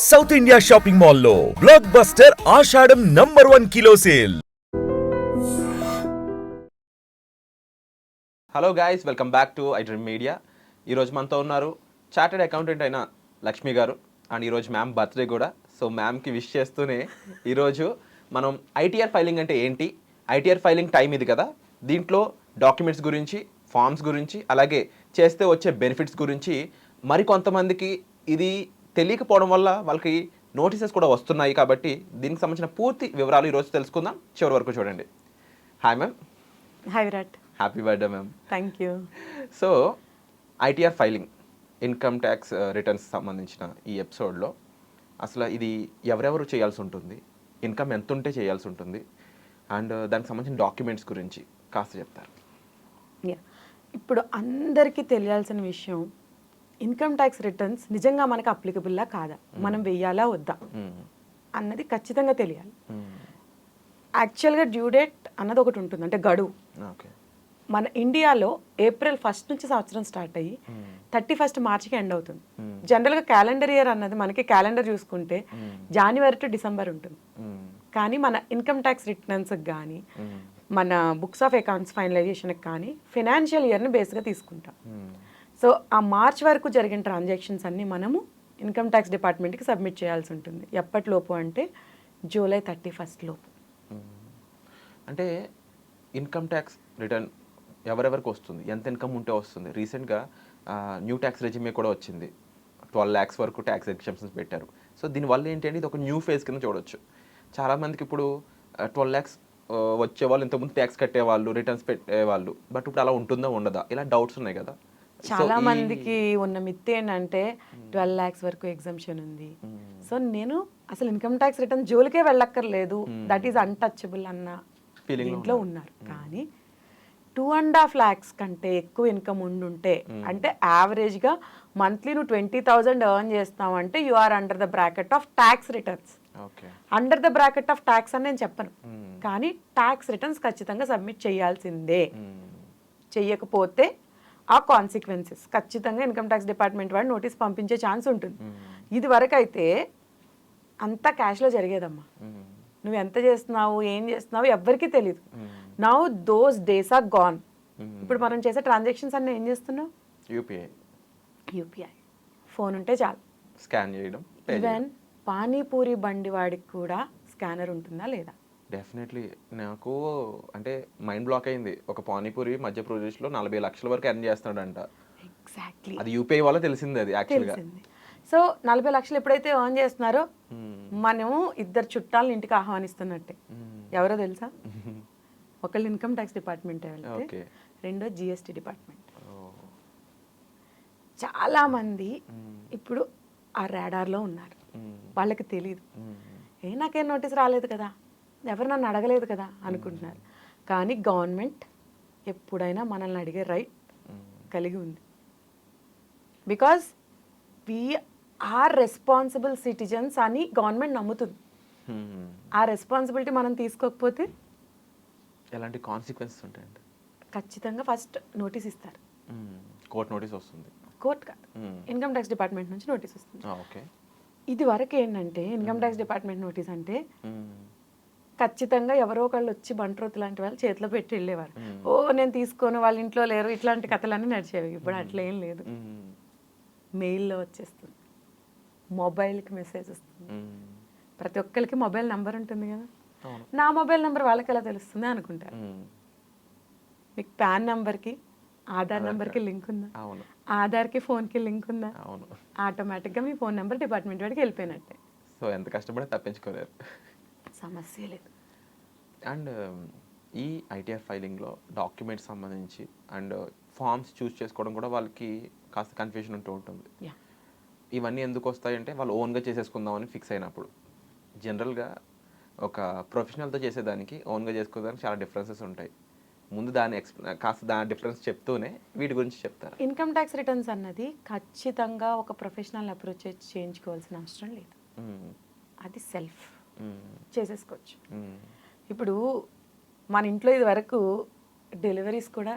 South India shopping మాల్లో blockbuster ఆషాఢం #1 kilo sale. Hello guys, welcome back to iDream Media. ఈరోజు మనతో ఉన్నారు చార్టెడ్ అకౌంటెంట్ అయిన లక్ష్మి గారు. అండ్ ఈరోజు మ్యామ్ బర్త్డే కూడా. సో మ్యామ్కి విష్ చేస్తూనే ఈరోజు మనం ఐటీఆర్ ఫైలింగ్ అంటే ఏంటి, ఐటీఆర్ ఫైలింగ్ టైం ఇది కదా, దీంట్లో డాక్యుమెంట్స్ గురించి, ఫామ్స్ గురించి, అలాగే చేస్తే వచ్చే బెనిఫిట్స్ గురించి, మరికొంతమందికి ఇది తెలియకపోవడం వల్ల వాళ్ళకి నోటీసెస్ కూడా వస్తున్నాయి. కాబట్టి దీనికి సంబంధించిన పూర్తి వివరాలు ఈరోజు తెలుసుకుందాం. చివరి వరకు చూడండి. Hi ma'am. Hi Virat. Happy birthday ma'am. Thank you. So ITR filing, income tax returns సంబంధించిన ఈ ఎపిసోడ్లో అసలు ఇది ఎవరెవరు చేయాల్సి ఉంటుంది, ఇన్కమ్ ఎంత ఉంటే చేయాల్సి ఉంటుంది, అండ్ దానికి సంబంధించిన డాక్యుమెంట్స్ గురించి కాస్త చెప్తారు. ఇప్పుడు అందరికీ తెలియాల్సిన విషయం, ఇన్కమ్ ట్యాక్స్ రిటర్న్స్ నిజంగా మనకు అప్లికబుల్లా కాదా, మనం వెయ్యాలా వద్దా అన్నది ఖచ్చితంగా తెలియాలి. యాక్చువల్గా డ్యూ డేట్ అన్నది ఒకటి ఉంటుంది, అంటే గడువు. ఓకే. మన ఇండియాలో ఏప్రిల్ 1 నుంచి సంవత్సరం స్టార్ట్ అయ్యి 31 మార్చికి ఎండ్ అవుతుంది. జనరల్గా క్యాలెండర్ ఇయర్ అన్నది మనకి క్యాలెండర్ చూసుకుంటే జనవరి టు డిసెంబర్ ఉంటుంది. కానీ మన ఇన్కమ్ ట్యాక్స్ రిటర్న్స్కి కానీ, మన బుక్స్ ఆఫ్ అకౌంట్స్ ఫైనలైజేషన్కి కానీ ఫైనాన్షియల్ ఇయర్ని బేస్గా తీసుకుంటాం. సో ఆ మార్చ్ వరకు జరిగిన ట్రాన్సాక్షన్స్ అన్నీ మనము ఇన్కమ్ ట్యాక్స్ డిపార్ట్మెంట్కి సబ్మిట్ చేయాల్సి ఉంటుంది. ఎప్పటిలోపు అంటే జూలై 31 లోపు. అంటే ఇన్కమ్ ట్యాక్స్ రిటర్న్ ఎవరెవరికి వస్తుంది, ఎంత ఇన్కమ్ ఉంటే వస్తుంది? రీసెంట్గా న్యూ ట్యాక్స్ రెజిమే కూడా వచ్చింది. 12 lakhs వరకు ట్యాక్స్ ఎగ్జంప్షన్స్ పెట్టారు. సో దీనివల్ల ఏంటంటే ఇది ఒక న్యూ ఫేజ్ కింద చూడొచ్చు. చాలామందికి ఇప్పుడు 12 lakhs వచ్చేవాళ్ళు ఇంతకుముందు ట్యాక్స్ కట్టేవాళ్ళు, రిటర్న్స్ పెట్టేవాళ్ళు, బట్ ఇప్పుడు అలా ఉంటుందా ఉండదా, ఇలా డౌట్స్ ఉన్నాయి కదా. చాలా మందికి ఉన్న మిత్ ఏంటంటే 12 lakhs వరకు ఎగ్జంప్షన్ ఉంది, సో నేను అసలు ఇన్కమ్ ట్యాక్స్ రిటర్న్ జోలికే వెళ్ళక్కర్లేదు, దట్ ఈస్ అన్టచబుల్ అన్న దీంట్లో ఉన్నారు. కానీ 2.5 lakhs కంటే ఎక్కువ ఇన్కమ్ ఉండుంటే, అంటే యావరేజ్గా మంత్లీ నువ్వు 20,000 ఎర్న్ చేస్తావు అంటే you are under the bracket of tax returns. Under the bracket of tax అని నేను చెప్పను, కానీ ట్యాక్స్ రిటర్న్స్ ఖచ్చితంగా సబ్మిట్ చేయాల్సిందే. చెయ్యకపోతే ఆ కాన్సిక్వెన్సెస్ ఖచ్చితంగా ఇన్కమ్ ట్యాక్స్ డిపార్ట్మెంట్ వాడు నోటీస్ పంపించే ఛాన్స్ ఉంటుంది. ఇది వరకు అయితే అంతా క్యాష్లో జరిగేదమ్మా. నువ్వు ఎంత చేస్తున్నావు, ఏం చేస్తున్నావు ఎవ్వరికీ తెలియదు. Now those days are gone. ఇప్పుడు మనం చేసే ట్రాన్సాక్షన్స్ అన్నీ ఏం చేస్తున్నావు? యూపీఐ ఫోన్ ఉంటే చాలు, స్కాన్ చేయడం. ఈవెన్ పానీపూరి బండి వాడికి కూడా స్కానర్ ఉంటుందా లేదా? డెఫినెట్లీ. నాకు అంటే మైండ్ బ్లాక్ అయింది. ఒక పానీపూరి మధ్యప్రదేశ్లో 40 లక్షల వరకు ఎర్న్ చేస్తున్నాడంట. ఎగ్జాక్ట్లీ. అది యూపీఐ వల్ల తెలిసింది. అది యాక్చువల్గా సో 40 లక్షలు ఎప్పుడైతే ఎర్న్ చేస్తున్నారో మనము 2 చుట్టాలను ఇంటికి ఆహ్వానిస్తున్నట్టే. ఎవరో తెలుసా? ఒకళ్ళు ఇన్కమ్ ట్యాక్స్ డిపార్ట్మెంట్ వెళ్తే, రెండో జిఎస్టీ డిపార్ట్మెంట్. చాలా మంది ఇప్పుడు ఆ రాడార్లో ఉన్నారు, వాళ్ళకి తెలియదు. నాకేం నోటీస్ రాలేదు కదా, ఎవరు నన్ను అడగలేదు కదా అనుకుంటున్నారు. కానీ గవర్నమెంట్ ఎప్పుడైనా మనల్ని అడిగే రైట్ కలిగి ఉంది. Because we are responsible citizens అని గవర్నమెంట్ నమ్ముతుంది. ఆ రెస్పాన్సిబిలిటీ మనం తీసుకోకపోతే ఎలాంటి కాన్సిక్వెన్సెస్ ఉంటాయండి? ఖచ్చితంగా ఫస్ట్ నోటీస్ ఇస్తారు. కోర్ట్ నోటీస్ వస్తుంది. కోర్ట్ కాదు, ఇన్కమ్ ట్యాక్స్ డిపార్ట్మెంట్ నుంచి నోటీస్ వస్తుంది. ఓకే. ఇది వరకు ఏంటంటే ఇన్కమ్ ట్యాక్స్ డిపార్ట్మెంట్ నోటీస్ అంటే ఖచ్చితంగా ఎవరో ఒకళ్ళు వచ్చి బంట్రోత్ లాంటి వాళ్ళు చేతిలో పెట్టి వెళ్ళేవారు. నేను తీసుకోను, వాళ్ళ ఇంట్లో లేరు, ఇట్లాంటి కథలన్నీ నడిచేవి. ఇప్పుడు అట్లా ఏం లేదు, మెయిల్లో వచ్చేస్తుంది, మొబైల్కి మెసేజ్ వస్తుంది. ప్రతి ఒక్కరికి మొబైల్ నెంబర్ ఉంటుంది కదా, నా మొబైల్ నెంబర్ వాళ్ళకి ఎలా తెలుస్తుంది అనుకుంటారు. మీకు పాన్ నెంబర్కి, ఆధార్ నెంబర్కి లింక్ ఉందా? ఆధార్కి ఫోన్కి లింక్ ఉందా? ఆటోమేటిక్గా మీ ఫోన్ నెంబర్ డిపార్ట్మెంట్ వాడికి వెళ్ళిపోయినట్టే. సో ఎంత కష్టపడి తప్పించుకోలేరు, సమస్య లేదు. అండ్ ఈ ఐటీఆర్ ఫైలింగ్లో డాక్యుమెంట్స్ సంబంధించి అండ్ ఫామ్స్ చూస్ చేసుకోవడం కూడా వాళ్ళకి కాస్త కన్ఫ్యూజన్ ఉంటూ ఉంటుంది. ఇవన్నీ ఎందుకు వస్తాయంటే వాళ్ళు ఓన్గా చేసేసుకుందామని ఫిక్స్ అయినప్పుడు. జనరల్గా ఒక ప్రొఫెషనల్తో చేసేదానికి, ఓన్గా చేసుకోవడానికి చాలా డిఫరెన్సెస్ ఉంటాయి. ముందు దాని కాస్త దాని డిఫరెన్స్ చెప్తూనే వీటి గురించి చెప్తారు. ఇన్కమ్ ట్యాక్స్ రిటర్న్స్ అన్నది ఖచ్చితంగా ఒక ప్రొఫెషనల్ అప్రోచ్ చేయించుకోవాల్సిన అవసరం లేదు. అది సెల్ఫ్ చేసేసుకోవచ్చు. ఇప్పుడు మన ఇంట్లో ఇది వరకు డెలివరీస్ కూడా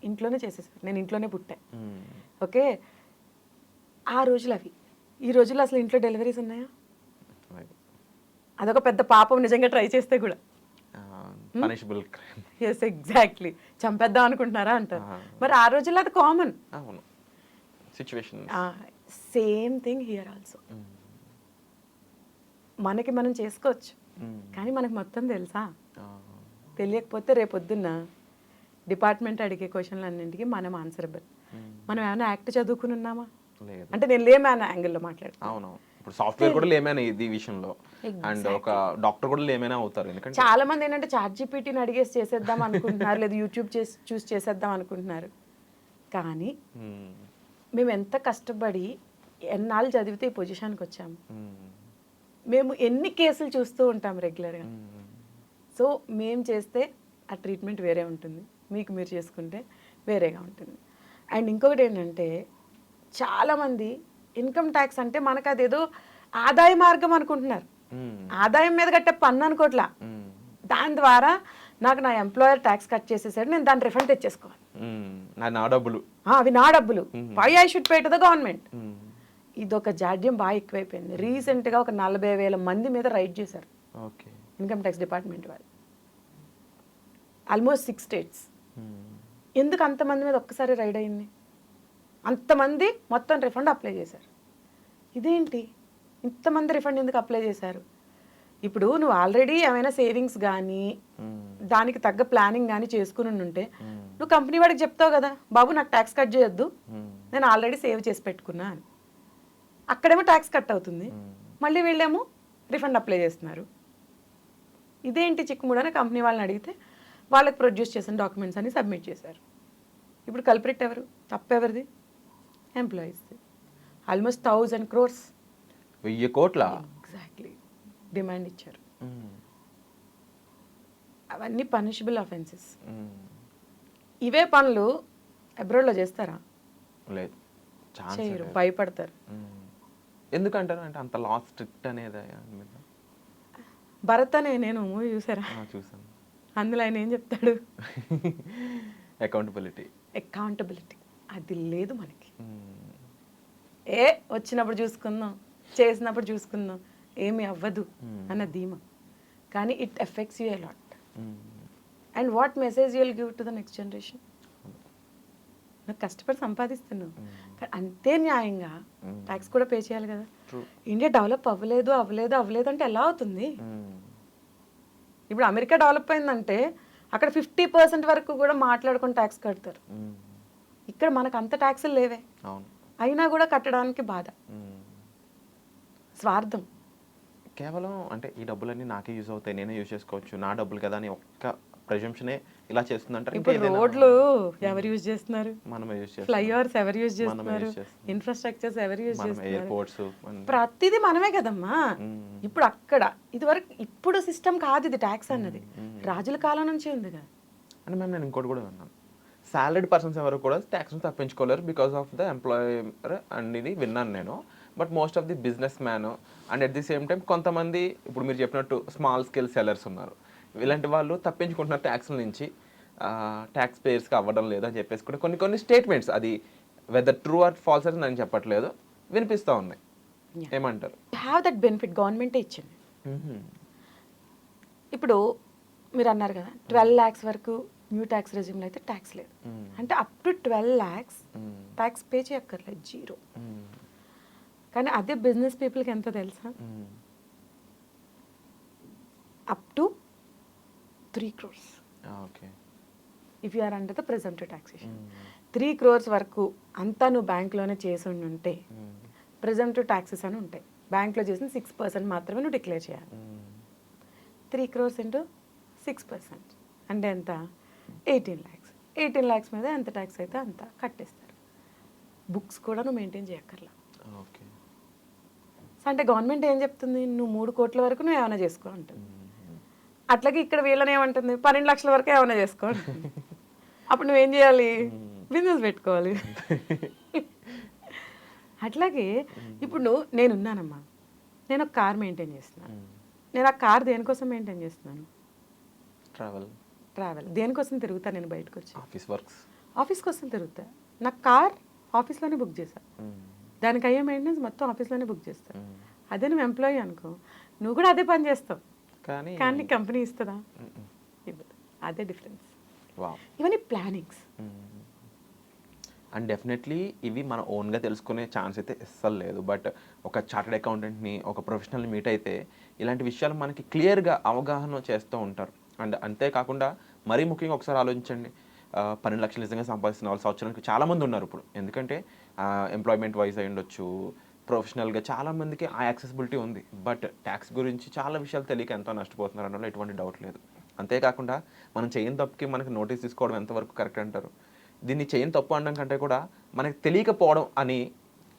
ఇంట్లోనే చేసేసారు. నేను ఇంట్లోనే పుట్టా, ఓకే. ఆ రోజులు అవి. ఈ రోజుల్లో అసలు ఇంట్లో డెలివరీస్ ఉన్నాయా? అదొక పెద్ద పాపం నిజంగా ట్రై చేస్తే కూడా. Punishable crime. Yes, exactly. చంపేద్దాం అనుకుంటున్నారా అంటారు. మరి ఆ రోజుల్లో అది కామన్. అవును, situation. Same thing here also. మనకి మనం చేసుకోవచ్చు, కానీ మనకు మొత్తం తెలుసా? తెలియకపోతే రేపొద్దున్న డిపార్ట్మెంట్ అడిగే క్వశ్చన్లు అన్నింటికి మనం ఆన్సరబుల్. మనం ఏమైనా యాక్ట్ చదువుకుని ఉన్నామా? అంటే నేను లేమ్యాన్ యాంగిల్లో మాట్లాడుతాను. అవునవును, ఇప్పుడు సాఫ్ట్వేర్ కూడా లేమైనా ఇది విషయంలో, అండ్ ఒక డాక్టర్ కూడా లేమైనా అవుతారు. ఎందుకంటే చాలా మంది ఏంటంటే చాట్ జీపీటీని అడిగేసి చేసేద్దాం అనుకుంటున్నారు, లేదా యూట్యూబ్ చూసి చేసేద్దాం అనుకుంటున్నారు. కానీ మేము ఎంత కష్టపడి ఎన్నాళ్ళు చదివితే ఈ పొజిషన్కి వచ్చాము. మేము ఎన్ని కేసులు చూస్తూ ఉంటాం రెగ్యులర్గా. సో మేము చేస్తే ఆ ట్రీట్మెంట్ వేరే ఉంటుంది, మీకు మీరు చేసుకుంటే వేరేగా ఉంటుంది. అండ్ ఇంకొకటి ఏంటంటే చాలామంది ఇన్కమ్ ట్యాక్స్ అంటే మనకు అదేదో ఆదాయ మార్గం అనుకుంటున్నారు. ఆదాయం మీద కట్టే పన్ను అనుకోట్లా. దాని ద్వారా నాకు నా ఎంప్లాయర్ ట్యాక్స్ కట్ చేసేసాడు, నేను దాన్ని రిఫండ్ తెచ్చేసుకోవాలి, నా డబ్బులు అవి నా డబ్బులు, why I should pay to the government. ఇదొక జాడ్యం బాగా ఎక్కువైపోయింది. రీసెంట్గా ఒక 40,000 మంది మీద రైడ్ చేశారు ఇన్కమ్ ట్యాక్స్ డిపార్ట్మెంట్ వాళ్ళు, ఆల్మోస్ట్ 6 స్టేట్స్. ఎందుకు అంతమంది మీద ఒక్కసారి రైడ్ అయింది? అంతమంది మొత్తం రిఫండ్ అప్లై చేశారు. ఇదేంటి ఇంతమంది రిఫండ్ ఎందుకు అప్లై చేశారు? ఇప్పుడు నువ్వు ఆల్రెడీ ఏమైనా సేవింగ్స్ కానీ దానికి తగ్గ ప్లానింగ్ కానీ చేసుకుని ఉంటే నువ్వు కంపెనీ వాడికి చెప్తావు కదా, బాబు నాకు ట్యాక్స్ కట్ చేయొద్దు, నేను ఆల్రెడీ సేవ్ చేసి పెట్టుకున్నా అని. అక్కడేమో ట్యాక్స్ కట్ అవుతుంది, మళ్ళీ వీళ్ళేమో రిఫండ్ అప్లై చేస్తున్నారు. ఇదేంటి చిక్కుముడు అని కంపెనీ వాళ్ళని అడిగితే వాళ్ళకి ప్రొడ్యూస్ చేసిన డాక్యుమెంట్స్ అన్ని సబ్మిట్ చేశారు. ఇప్పుడు కల్ప్రిట్ ఎవరు? తప్పెవరిది? ఎంప్లాయీస్ది. ఆల్మోస్ట్ 1,000 crores 1000 కోట్ల ఎగ్జాక్ట్లీ డిమాండ్ ఇచ్చారు. అవన్నీ పనిషబుల్ అఫెన్సెస్. ఇవే పనులు అబ్రాడ్లో చేస్తారా? లేదు, చేయరు, భయపడతారు. ఎందుకంటారు అంటే అంత లా స్ట్రిక్ట్ అనేది. భరత్ అనే నేను మూవీ చూసారా? చూసాను. అందులో ఆయన ఏం చెప్తాడు? అకౌంటబిలిటీ అది లేదు మనకి. వచ్చినప్పుడు చూసుకుందాం, చేసినప్పుడు చూసుకుందాం, ఏమి అవ్వదు అన్న ధీమా. కానీ it effects you a lot. And what message you will give to the next generation? నువ్వు కష్టపడి సంపాదిస్తున్నావు, కానీ అంతే న్యాయంగా ట్యాక్స్ కూడా పే చేయాలి కదా. ఇండియా డెవలప్ అవ్వలేదు అంటే ఎలా అవుతుంది? ఇప్పుడు అమెరికా డెవలప్ అయిందంటే అక్కడ 50% వరకు కూడా మాట్లాడుకొని ట్యాక్స్ కడతారు. ఇక్కడ మనకు అంత ట్యాక్సులు లేవే, అయినా కూడా కట్టడానికి బాధ, స్వార్థం. కేవలం అంటే ఈ డబ్బులన్నీ నాకే యూజ్ అవుతాయి, నేనే యూజ్ చేసుకోవచ్చు, నా డబ్బులు కదా అని ఒక్క ప్రెజంప్షనే ఇలా చేస్తుందంటారు. ఇప్పుడు రోడ్లు ఎవరు యూజ్ చేస్తున్నారు? మనమే యూజ్ చేస్తున్నాం. ఫ్లైఓవర్స్ ఎవరు యూజ్ చేస్తున్నారు? ఇన్ఫ్రాస్ట్రక్చర్స్ ఎవరు యూజ్ చేస్తున్నారు? ఎయిర్పోర్ట్స్, ప్రతిదీ మనమే కదమ్మా. ఇప్పుడు అక్కడ ఇదివరకు, ఇప్పుడు సిస్టమ్ కాదు ఇది. ట్యాక్స్ అన్నది రాజుల కాలం నుంచి ఉంది కదా. అంటే మ్యామ్ నేను ఇంకోటి కూడా విన్నాను, సాలరీడ్ పర్సన్స్ ఎవరు కూడా ట్యాక్స్ని తప్పించుకోలేరు because of the employer and ఇది విన్నాను నేను. But most of the business man and at the same time కొంతమంది ఇప్పుడు మీరు చెప్పినట్టు స్మాల్ స్కేల్ సెల్లర్స్ ఉన్నారు, ఇలాంటి వాళ్ళు తప్పించుకుంటున్నారు ట్యాక్స్ల నుంచి, ట్యాక్స్ పేయర్స్కి అవ్వడం లేదు అని చెప్పేసి కూడా కొన్ని స్టేట్మెంట్స్, అది వెదర్ ట్రూ ఆర్ ఫాల్స్ అని నేను చెప్పట్లేదు, వినిపిస్తూ ఉన్నాయి. ఏమంటారు? హ్యావ్ దట్ బెనిఫిట్ గవర్నమెంటే ఇచ్చింది. ఇప్పుడు మీరు అన్నారు కదా 12 lakhs వరకు న్యూ ట్యాక్స్ రెజ్యూమ్లో అయితే ట్యాక్స్ లేదు అంటే up to 12 lakhs tax pay చేయక్కర్లేదు, 0. కానీ అదే బిజినెస్ పీపుల్కి ఎంత తెలుసా? Up to 3 crores if you are under the presumptive taxation. 3 crores వరకు అంతా నువ్వు బ్యాంక్లోనే చేసి ఉంటే ప్రెజంప్టివ్ ట్యాక్సెస్ అని ఉంటాయి. బ్యాంక్లో చేసిన 6% మాత్రమే నువ్వు డిక్లేర్ చేయాలి. 3 crores into 6% అంటే ఎంత? 18 lakhs. 18 lakhs మీద ఎంత ట్యాక్స్ అయితే అంత కట్టేస్తారు. బుక్స్ కూడా నువ్వు మెయింటైన్ చేయక్కర్లా. సో అంటే గవర్నమెంట్ ఏం చెప్తుంది? నువ్వు 3 కోట్ల వరకు నువ్వు ఏమైనా చేసుకో అంటుంది. అట్లాగే ఇక్కడ వీళ్ళని ఏమంటుంది? 12 లక్షల వరకు ఏమైనా చేసుకో అంటుంది. అప్పుడు నువ్వేం చేయాలి? బిజినెస్ పెట్టుకోవాలి. అట్లాగే ఇప్పుడు నేనున్నానమ్మా, నేను ఒక కార్ మెయింటైన్ చేస్తున్నాను. నేను ఆ కార్ దేనికోసం మెయింటైన్ చేస్తున్నాను? ట్రావెల్. దేనికోసం తిరుగుతా? నేను బయటకు వచ్చి ఆఫీస్ కోసం తిరుగుతా. నా కార్ ఆఫీస్లోనే బుక్ చేశా. దానికి అయ్యే మెయింటెనెన్స్ మొత్తం ఆఫీస్లోనే బుక్ చేస్తారు. అదే నువ్వు ఎంప్లాయీ అనుకో, నువ్వు కూడా అదే పని చేస్తావు, కానీ కానీ కంపెనీ ఇస్తుందా? ఇవ్వదు. అదే డిఫరెన్స్. వావ్. ఇవన్నీ ప్లానింగ్స్. అండ్ డెఫినెట్లీ ఇవి మన ఓన్గా తెలుసుకునే ఛాన్స్ అయితే అస్సలు లేదు. బట్ ఒక చార్టెడ్ అకౌంటెంట్ని, ఒక ప్రొఫెషనల్ని మీట్ అయితే ఇలాంటి విషయాలు మనకి క్లియర్గా అవగాహన చేస్తూ ఉంటారు. అండ్ అంతేకాకుండా మరీ ముఖ్యంగా ఒకసారి ఆలోచించండి, 12 లక్షలు నిజంగా సంపాదిస్తున్న వాళ్ళు సంవత్సరానికి చాలామంది ఉన్నారు ఇప్పుడు. ఎందుకంటే ఎంప్లాయ్మెంట్ వైజ్ అయి ఉండొచ్చు, ప్రొఫెషనల్గా చాలామందికి ఆ యాక్సెసిబిలిటీ ఉంది. బట్ ట్యాక్స్ గురించి చాలా విషయాలు తెలియక ఎంతో నష్టపోతున్నారు అనడంలో ఎటువంటి డౌట్ లేదు. అంతేకాకుండా మనం చేయని తప్పుకి మనకి నోటీస్ తీసుకోవడం ఎంతవరకు కరెక్ట్ అంటారు? దీన్ని చేయని తప్పు అనడం కంటే కూడా మనకి తెలియకపోవడం అని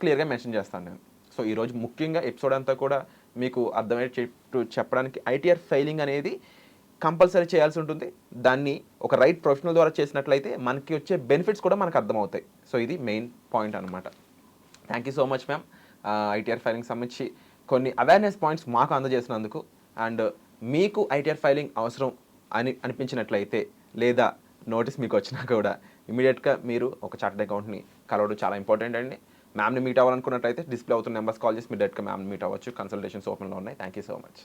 క్లియర్గా మెన్షన్ చేస్తాను నేను. సో ఈరోజు ముఖ్యంగా ఎపిసోడ్ అంతా కూడా మీకు అర్థమయ్యేటట్టు చెప్పడానికి ఐటీఆర్ ఫైలింగ్ అనేది కంపల్సరీ చేయాల్సి ఉంటుంది. దాన్ని ఒక రైట్ ప్రొఫెషనల్ ద్వారా చేసినట్లయితే మనకి వచ్చే బెనిఫిట్స్ కూడా మనకు అర్థమవుతాయి. సో ఇది మెయిన్ పాయింట్ అనమాట. Thank you so much ma'am, ITR filing సంబంధించి కొన్ని అవేర్నెస్ పాయింట్స్ మాకు అందజేసినందుకు. అండ్ మీకు ఐటీఆర్ ఫైలింగ్ అవసరం అని అనిపించినట్లయితే, లేదా నోటీస్ మీకు వచ్చినా కూడా ఇమీడియట్గా మీరు ఒక చార్టెడ్ అకౌంట్ని కలవడం చాలా ఇంపార్టెంట్ అండి. మ్యామ్ని మీట్ అవ్వాలనుకున్నట్లయితే డిస్ప్లే అవుతున్న నెంబర్స్ కాల్ చేసి మీరు డైరెక్ట్గా మ్యామ్ని మీట్ అవ్వచ్చు. కన్సల్టేషన్స్ ఓపెన్లో ఉన్నాయి. Thank you so much.